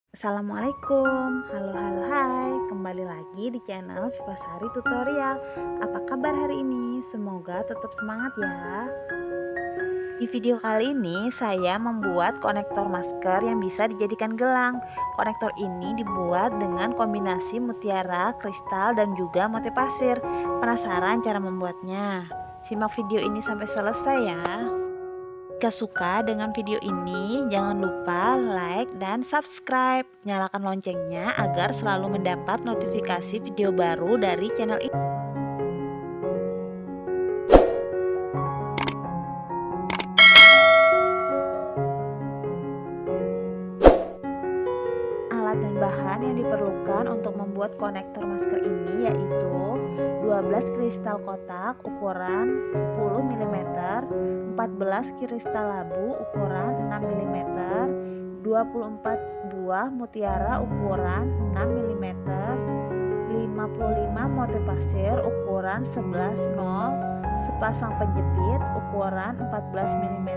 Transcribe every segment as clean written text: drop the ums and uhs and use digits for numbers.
Assalamualaikum, halo halo hai, kembali lagi di channel Vivasari Tutorial. Apa kabar hari ini? Semoga tetap semangat ya. Di video kali ini saya membuat konektor masker yang bisa dijadikan gelang. Konektor ini dibuat dengan kombinasi mutiara, kristal, dan juga motif pasir. Penasaran cara membuatnya? Simak video ini sampai selesai ya. Jika suka dengan video ini, jangan lupa like dan subscribe. Nyalakan loncengnya agar selalu mendapat notifikasi video baru dari channel ini. Alat dan bahan yang diperlukan untuk membuat konektor masker ini yaitu 12 kristal kotak ukuran 10 mm, 14 kristal labu ukuran 6 mm, 24 buah mutiara ukuran 6 mm, 55 motif pasir ukuran 11/0, sepasang penjepit ukuran 14 mm,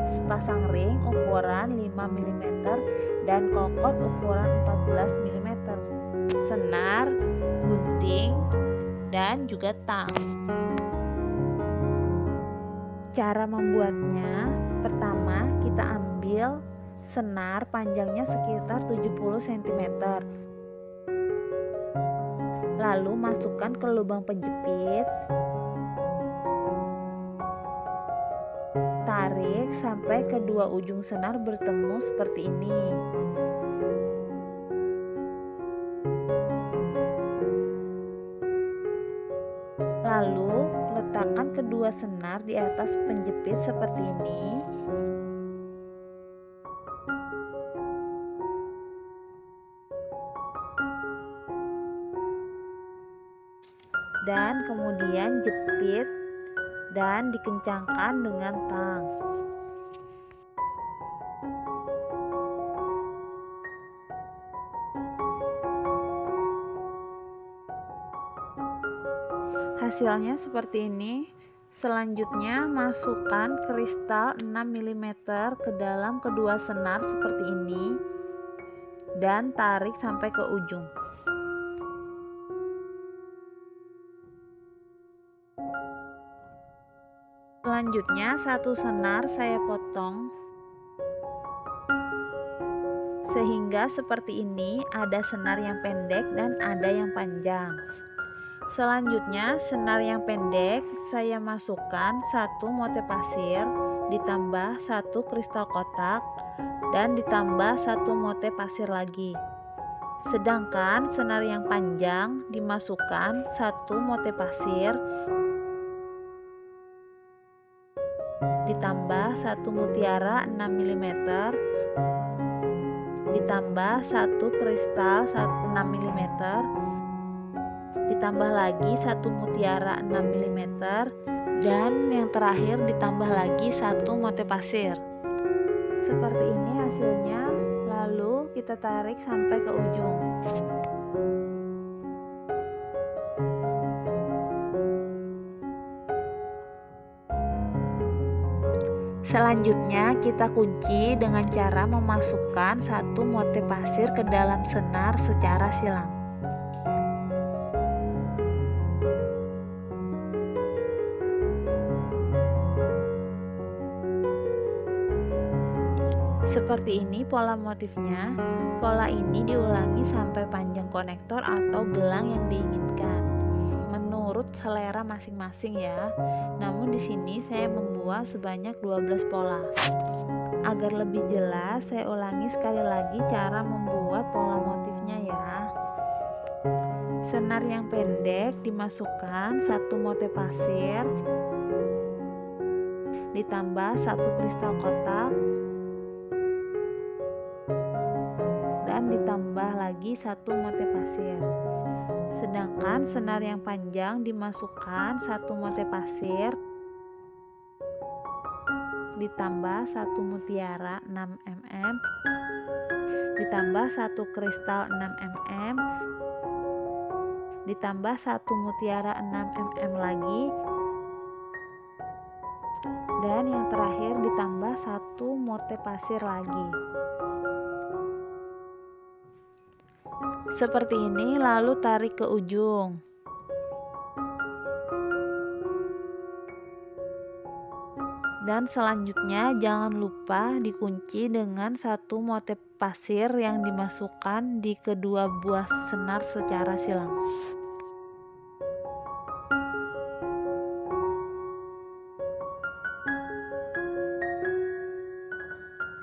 sepasang ring ukuran 5 mm, dan kokot ukuran 14 mm, senar, gunting, dan juga tang. Cara membuatnya, pertama kita ambil senar panjangnya sekitar 70 cm. Lalu masukkan ke lubang penjepit. Tarik sampai kedua ujung senar bertemu seperti ini. Lalu letakkan kedua senar di atas penjepit seperti ini. Dan kemudian jepit dan dikencangkan dengan tang. Hasilnya seperti ini. Selanjutnya masukkan kristal 6 mm ke dalam kedua senar seperti ini dan tarik sampai ke ujung. Selanjutnya satu senar saya potong sehingga seperti ini, ada senar yang pendek dan ada yang panjang. Selanjutnya senar yang pendek saya masukkan satu motif pasir ditambah satu kristal kotak dan ditambah satu motif pasir lagi. Sedangkan senar yang panjang dimasukkan satu motif pasir ditambah satu mutiara 6 mm ditambah satu kristal 6 mm ditambah lagi satu mutiara 6 mm dan yang terakhir ditambah lagi satu motif pasir. Seperti ini hasilnya. Lalu kita tarik sampai ke ujung. Selanjutnya kita kunci dengan cara memasukkan satu motif pasir ke dalam senar secara silang. Seperti ini pola motifnya. Pola ini diulangi sampai panjang konektor atau gelang yang diinginkan. Menurut selera masing-masing ya. Namun di sini saya membuat sebanyak 12 pola. Agar lebih jelas, saya ulangi sekali lagi cara membuat pola motifnya ya. Senar yang pendek dimasukkan satu motif pasir ditambah satu kristal kotak dan ditambah lagi satu motif pasir. Sedangkan senar yang panjang dimasukkan satu motif pasir ditambah satu mutiara 6 mm ditambah satu kristal 6 mm ditambah satu mutiara 6 mm lagi dan yang terakhir ditambah satu motif pasir lagi. Seperti ini, lalu tarik ke ujung. Dan selanjutnya jangan lupa dikunci dengan satu motif pasir yang dimasukkan di kedua buah senar secara silang.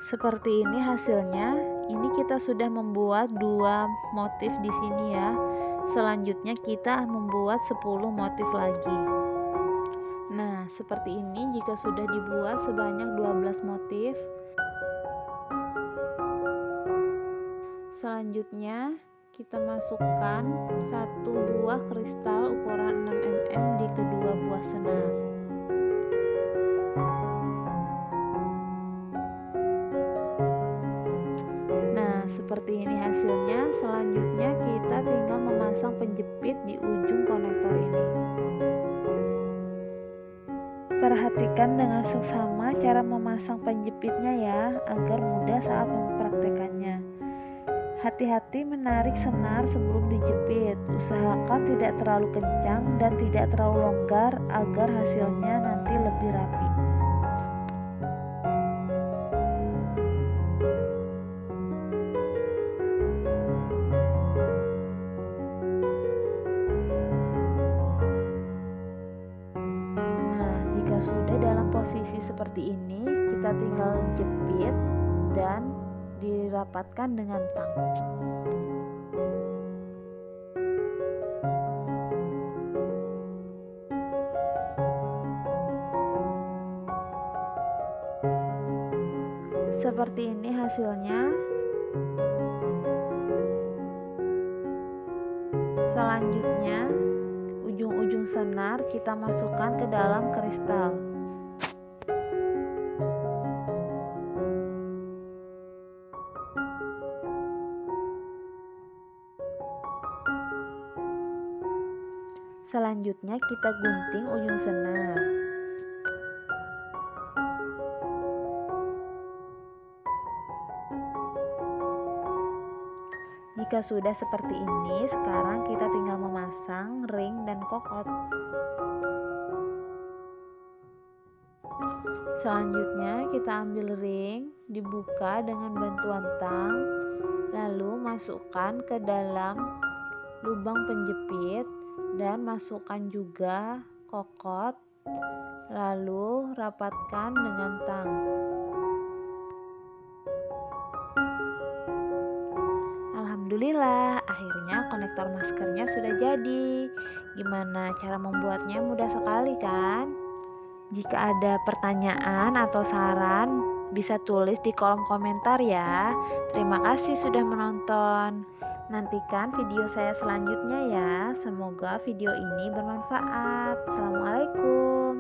Seperti ini hasilnya. Ini kita sudah membuat dua motif di sini ya. Selanjutnya kita membuat 10 motif lagi. Nah, seperti ini jika sudah dibuat sebanyak 12 motif. Selanjutnya kita masukkan satu buah kristal ukuran 6 mm di kedua buah senar. Nah, seperti ini hasilnya. Selanjutnya kita tinggal memasang penjepit di ujung konektor ini. Perhatikan dengan seksama cara memasang penjepitnya ya, agar mudah saat mempraktekannya. Hati-hati menarik senar sebelum dijepit. Usahakan tidak terlalu kencang dan tidak terlalu longgar agar hasilnya nanti lebih rapi. Jika sudah dalam posisi seperti ini, kita tinggal jepit dan dirapatkan dengan tang. Seperti ini hasilnya. Selanjutnya, ujung-ujung senar kita masukkan ke dalam kristal. Selanjutnya kita gunting ujung senar. Jika sudah seperti ini, sekarang kita tinggal memasang ring dan kokot. Selanjutnya kita ambil ring, dibuka dengan bantuan tang, lalu masukkan ke dalam lubang penjepit dan masukkan juga kokot, lalu rapatkan dengan tang. Alhamdulillah, akhirnya konektor maskernya sudah jadi. Gimana cara membuatnya? Mudah sekali kan? Jika ada pertanyaan atau saran, bisa tulis di kolom komentar ya. Terima kasih sudah menonton. Nantikan video saya selanjutnya ya. Semoga video ini bermanfaat. Assalamualaikum.